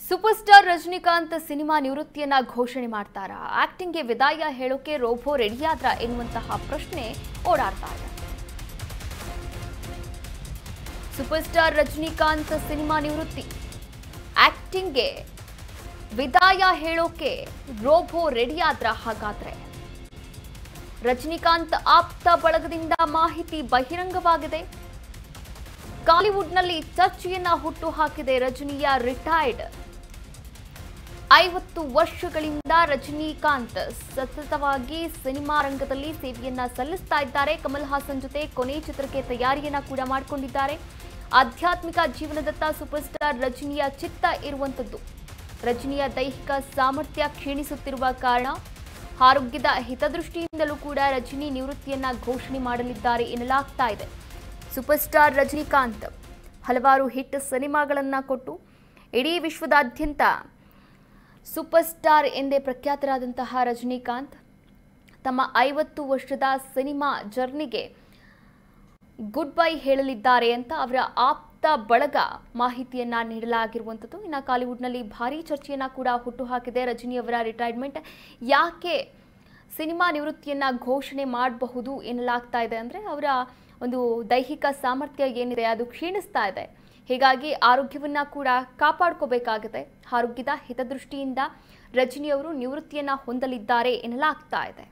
Super star Rajinikanth cinema ನಿವೃತ್ತಿಯನ್ನ ಘೋಷಣೆ ಮಾಡ್ತಾರಾ? ಆಕ್ಟಿಂಗ್ಗೆ ವಿದಾಯ ಹೇಳೋಕೆ ರೋಬೋ ರೆಡಿಯಾದ್ರ ಎನ್ನುವಂತಹ ಪ್ರಶ್ನೆ ಓಡಾಡ್ತಾ ಇದೆ. ಸೂಪರ್ ಸ್ಟಾರ್ ರಜನಿಕಾಂತ್ ಸಿನಿಮಾ ನಿವೃತ್ತಿ, ಆಕ್ಟಿಂಗ್ಗೆ ವಿದಾಯ ಹೇಳೋಕೆ ರೋಬೋ ರೆಡಿಯಾದ್ರ? ಹಾಗಾದ್ರೆ ರಜನಿಕಾಂತ್ ಆಪ್ತ ಬಳಗದಿಂದ ಮಾಹಿತಿ ಬಹಿರಂಗವಾಗಿದೆ. ಕಾಲಿವುಡ್ನಲ್ಲಿ ಚರ್ಚೆಯನ್ನ ಹುಟ್ಟು ಹಾಕಿದೆ ರಜನಿಯ ರಿಟೈರ್ಡ್. 50 ವರ್ಷಗಳಿಂದ ರಜನಿಕಾಂತ್ ಸತತವಾಗಿ ಸಿನಿಮಾ ರಂಗದಲ್ಲಿ ಸೇವೆಯನ್ನ ಸಲ್ಲಿಸ್ತಾ ಇದ್ದಾರೆ. ಕಮಲ್ ಹಾಸನ್ ಜೊತೆ ಕೊನೆ ಚಿತ್ರಕ್ಕೆ ತಯಾರಿಯನ್ನ ಕೂಡ ಮಾಡಿಕೊಂಡಿದ್ದಾರೆ. ಆಧ್ಯಾತ್ಮಿಕ ಜೀವನದತ್ತ ಸೂಪರ್ ಸ್ಟಾರ್ ರಜನಿಯ ಚಿತ್ತ ಇರುವಂತದ್ದು. ರಜನಿಯ ದೈಹಿಕ ಸಾಮರ್ಥ್ಯ ಕ್ಷೀಣಿಸುತ್ತಿರುವ ಕಾರಣ ಆರೋಗ್ಯದ ಹಿತದೃಷ್ಟಿಯಿಂದಲೂ ಕೂಡ ರಜನಿ ನಿವೃತ್ತಿಯನ್ನ ಘೋಷಣೆ ಮಾಡಲಿದ್ದಾರೆ ಎನ್ನಲಾಗ್ತಾ ಇದೆ. ಸೂಪರ್ ಸ್ಟಾರ್ ರಜನಿಕಾಂತ್ ಹಲವಾರು ಹಿಟ್ ಸಿನಿಮಾಗಳನ್ನ ಕೊಟ್ಟು ಇಡೀ ವಿಶ್ವದಾದ್ಯಂತ ಸೂಪರ್ ಸ್ಟಾರ್ ಎಂದೇ ಪ್ರಖ್ಯಾತರಾದಂತಹ ರಜನಿಕಾಂತ್ ತಮ್ಮ 50 ವರ್ಷದ ಸಿನಿಮಾ ಜರ್ನಿಗೆ ಗುಡ್ ಬೈ ಹೇಳಲಿದ್ದಾರೆ ಅಂತ ಅವರ ಆಪ್ತ ಬಳಗ ಮಾಹಿತಿಯನ್ನ ನೀಡಲಾಗಿರುವಂಥದ್ದು. ಇನ್ನು ಕಾಲಿವುಡ್ನಲ್ಲಿ ಭಾರೀ ಚರ್ಚೆಯನ್ನ ಕೂಡ ಹುಟ್ಟುಹಾಕಿದೆ ರಜನಿಯವರ ರಿಟೈರ್ಮೆಂಟ್. ಯಾಕೆ ಸಿನಿಮಾ ನಿವೃತ್ತಿಯನ್ನ ಘೋಷಣೆ ಮಾಡಬಹುದು ಎನ್ನಲಾಗ್ತಾ ಇದೆ ಅಂದರೆ ಅವರ ಒಂದು ದೈಹಿಕ ಸಾಮರ್ಥ್ಯ ಏನಿದೆ ಅದು ಕ್ಷೀಣಿಸ್ತಾ ಇದೆ. ಹೀಗಾಗಿ ಆರೋಗ್ಯವನ್ನ ಕೂಡ ಕಾಪಾಡ್ಕೋಬೇಕಾಗಿದೆ. ಆರೋಗ್ಯದ ಹಿತದೃಷ್ಟಿಯಿಂದ ರಜನಿಯವರು ನಿವೃತ್ತಿಯನ್ನ ಹೊಂದಲಿದ್ದಾರೆ ಎನ್ನಲಾಗ್ತಾ ಇದೆ.